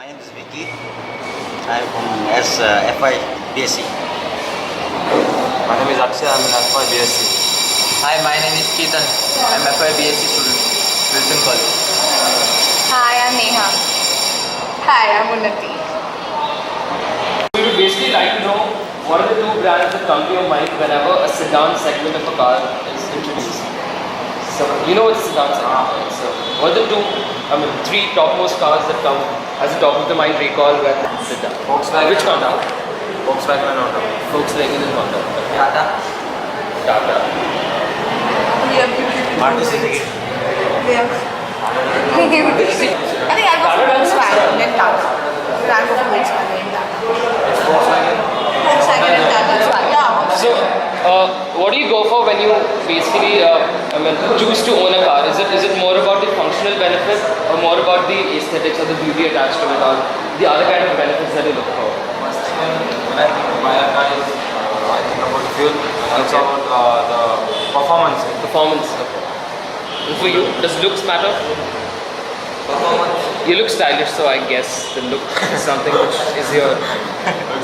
name is Vicky. I am from FI BSc. My name is Akshay. I'm in FY BSc. Hi, my name is Ketan. I'm FY BSc student, Wilson College. Hi, I'm Neha. Hi, I'm Unnati. We would basically like to know what are the two brands that come to your mind whenever a sedan segment of a car is introduced. So you know what sedan segment is. So what are the three topmost cars that come as a top of the mind recall when sedan? Volkswagen. Which Honda? Volkswagen and Honda. Volkswagen and Honda. Tata. Tata. Maruti Suzuki. I think I'll go for Volkswagen and Tata. I'll go for Volkswagen and Tata. Volkswagen. Volkswagen and Tata. Yeah. So what do you go for when you basically choose to own a car? Is it more about the functional benefit or more about the aesthetics or the beauty attached to it or the other kind of benefits that you look for? When I think of my car, I think about the fuel and also about the performance. Performance. Okay. And for you, does looks matter? Performance. You look stylish, so I guess the look is something which is your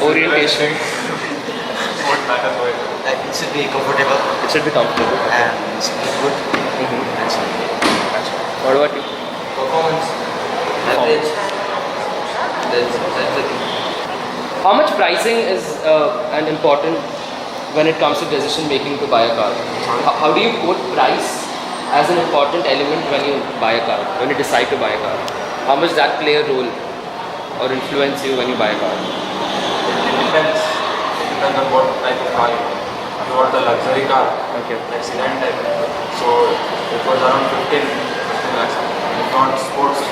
orientation. What matters for it? It should be comfortable It should be comfortable. and it should be good. That's it. What about you? Performance. Average. That's the thing. How much pricing is an important when it comes to decision making to buy a car? How do you put price as an important element when you buy a car, when you decide to buy a car? How much that play a role or influence you when you buy a car? It depends. It depends on what type of car you want. If you want the luxury car, Okay. like sedan type, so it was around 15 lakhs. If you want sports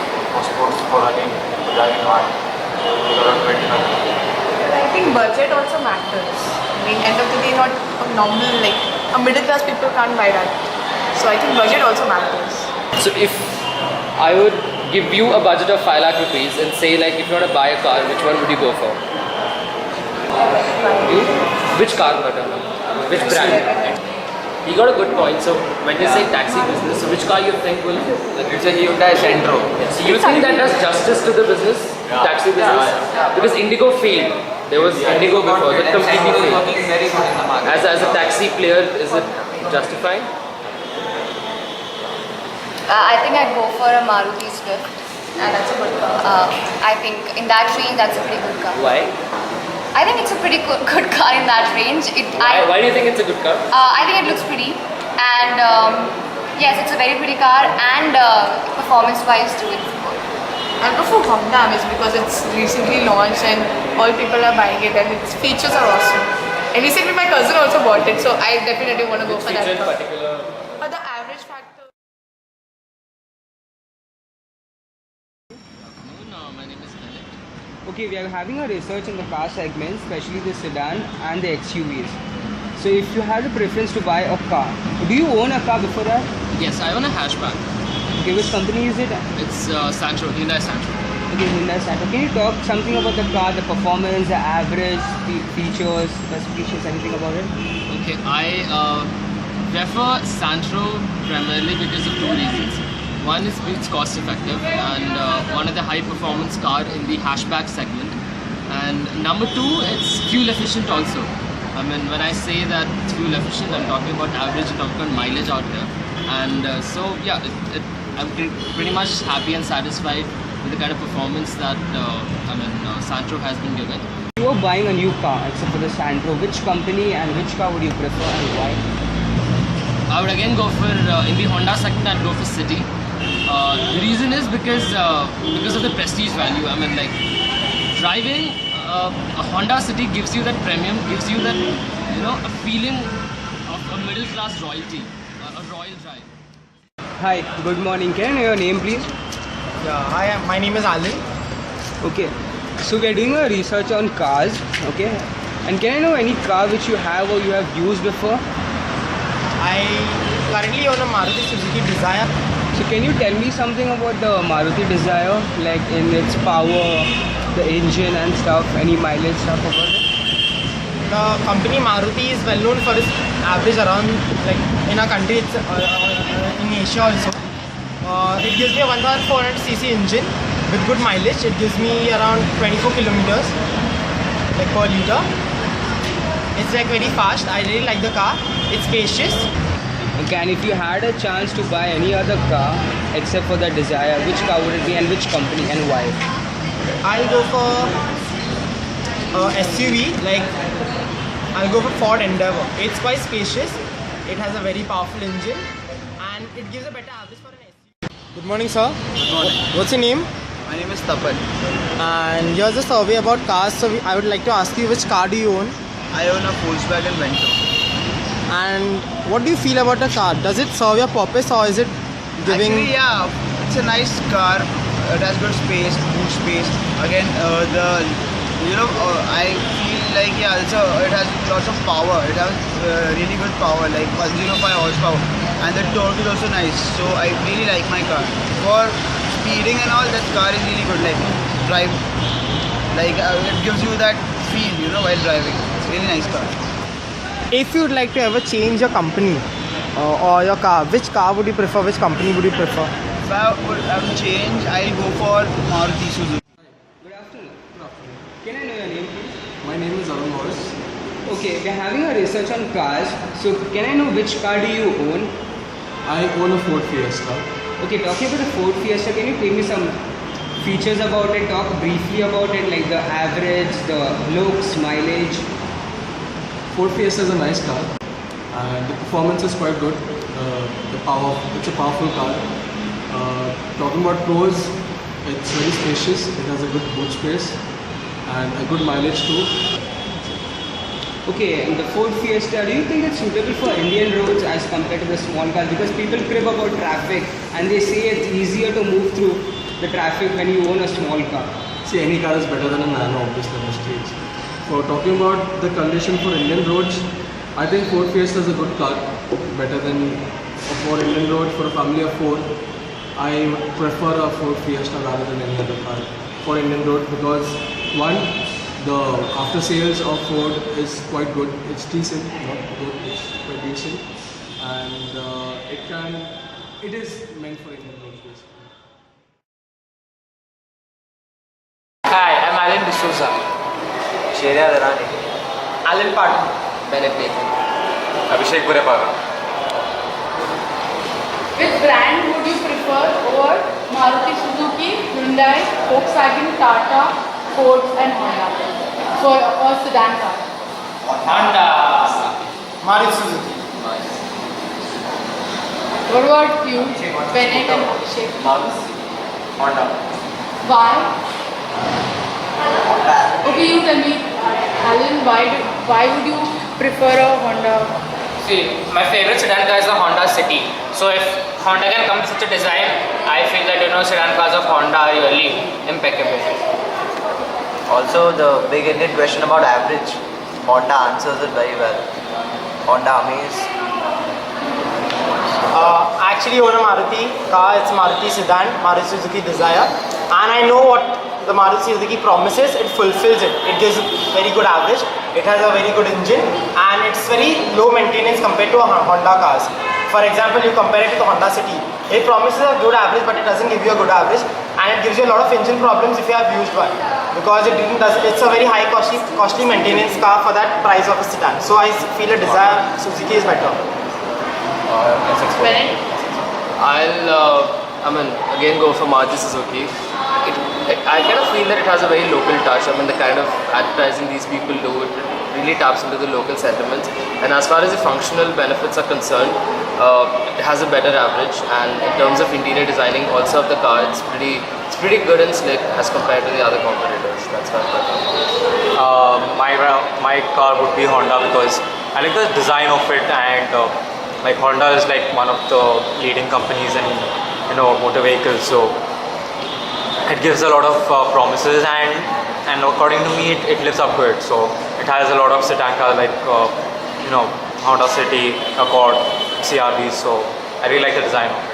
for running, for driving hard, it was around 20 lakhs. I think budget also matters. I mean, end of the day, not a normal, like, a middle class people can't buy that. So I think budget also matters. So if I would give you a budget of 5 lakh rupees and say like if you want to buy a car, which one would you go for? You? Which car better? Which brand? You got a good point. So when you say taxi business, so which car you think will? It's a Hyundai Santro. So you think that does justice to the business, taxi business? Because Indigo failed. There was Indigo before that completely Santro is failed. working very good in the market. As a taxi player, is it justifying? I think I'd go for a Maruti Swift, and that's a good car. I think in that range, that's a pretty good car. Why? I think it's a pretty good car in that range. Why do you think it's a good car? I think it looks pretty, and yes, it's a very pretty car, and performance-wise too, it's good. I'll go for Honda because it's recently launched and all people are buying it and its features are awesome. And recently my cousin also bought it, so I definitely want to go for that Feature in car. particular. For the average factor. My name is Benette. Okay, we are having a research in the car segment, especially the sedan and the XUVs. So if you had a preference to buy a car, do you own a car before that? Yes, I own a hatchback. Okay, which company is it? It's Santro, Hyundai Santro. Okay, Hyundai Santa. Can you talk something about the car, the performance, the average, the features, specifications, anything about it? Okay, I prefer Santro primarily because of two reasons. One is it's cost effective and one of the high performance car in the hatchback segment. And number two, it's fuel efficient also. I mean, when I say that it's fuel efficient, I'm talking about average, I'm talking about mileage out here. And so yeah, I'm pretty much happy and satisfied with the kind of performance that Santro has been given. If you were buying a new car, except for the Santro, which company and which car would you prefer and why? I would again go for, in the Honda segment, I'd go for City. The reason is because of the prestige value. I mean, like, driving a Honda City gives you that premium, gives you that, a feeling of a middle class royalty, a royal drive. Hi, good morning. Can I know your name, please? Yeah, hi, my name is Alan. Okay, so we are doing a research on cars, okay? And can I know any car which you have or you have used before? I currently own a Maruti Suzuki Dzire. So can you tell me something about the Maruti Dzire, like in its power, the engine and stuff, any mileage stuff about it? The company Maruti is well known for its average around, like in our country, it's in Asia also. It gives me a 1400cc engine with good mileage. It gives me around 24 kilometers like per liter. It's like very fast. I really like the car. It's spacious. Okay, and if you had a chance to buy any other car except for the Desire, which car would it be and which company and why? I'll go for SUV. Like I'll go for Ford Endeavour. It's quite spacious. It has a very powerful engine and it gives a better average for an SUV. Good morning, sir. Good morning. What's your name? My name is Tapan. And here's a survey about cars. So I would like to ask you, which car do you own? I own a Volkswagen Vento. And what do you feel about the car? Does it serve your purpose or is it giving... Actually, yeah, it's a nice car. It has good space, boot space. Again, I feel like it has lots of power. It has really good power, like 105 horsepower, and the torque is also nice. So I really like my car. For speeding and all, that car is really good. Like drive, like it gives you that feel, while driving. It's a really nice car. If you would like to ever change your company or your car, which car would you prefer? Which company would you prefer? If I would have to change, I'll go for Maruti Suzuki. Good afternoon. Can I know your name, please? My name is Cardoz. Okay, we're having a research on cars. So, can I know which car do you own? I own a Ford Fiesta. Okay, talking about the Ford Fiesta, can you tell me some features about it? Talk briefly about it, like the average, the looks, mileage. Ford Fiesta is a nice car and the performance is quite good. It's a powerful car. Talking about pros, it's very spacious. It has a good boot space and a good mileage too. Okay, and the Ford Fiesta, do you think it's suitable for Indian roads as compared to the small cars? Because people crib about traffic and they say it's easier to move through the traffic when you own a small car. See, any car is better than a nano, obviously, on the streets. For talking about the condition for Indian roads, I think Ford Fiesta is a good car, better than for Indian road. For a family of 4, I would prefer a Ford Fiesta rather than any other car for Indian road because one, the after sales of Ford is quite good. It's decent, not good, it's quite decent, and it is meant for Indian roads basically. Hi, I'm Alan D'Souza. Alan Patton. Benette. Abhishek Purepaga. Which brand would you prefer over Maruti Suzuki, Hyundai, Volkswagen, Tata, Ford and Honda for a sedan car? Honda. Maruti Suzuki. What about you, Benette and Abhishek? Honda. Why? Okay, you tell me, Alan, why would you prefer a Honda? See, my favorite sedan car is the Honda City. So if Honda can come with such a design, I feel that sedan cars of Honda are really impeccable. Also, the big Indian question about average, Honda answers it very well. Honda Amaze. Actually own a Maruti car. It's a Maruti sedan, Maruti Suzuki Desire, and I know what the Maruti Suzuki promises. It fulfills it. It gives a very good average. It has a very good engine and it's very low maintenance compared to a Honda cars. For example, you compare it to the Honda City. It promises a good average, but it doesn't give you a good average, and it gives you a lot of engine problems if you have used one, because it's a very high costly maintenance car for that price of a sedan. So I feel a Desire Suzuki is better. Benette? I'll again go for Maruti Suzuki. I kind of feel that it has a very local touch. The kind of advertising these people do, it really taps into the local sentiments. And as far as the functional benefits are concerned, it has a better average. And in terms of interior designing also of the car, it's pretty good and slick as compared to the other competitors. That's why I prefer. My car would be Honda because I like the design of it, and Honda is like one of the leading companies in motor vehicles, so it gives a lot of promises, and according to me it lives up to it. So it has a lot of sedan cars like Honda City, Accord, CRVs, so I really like the design of it.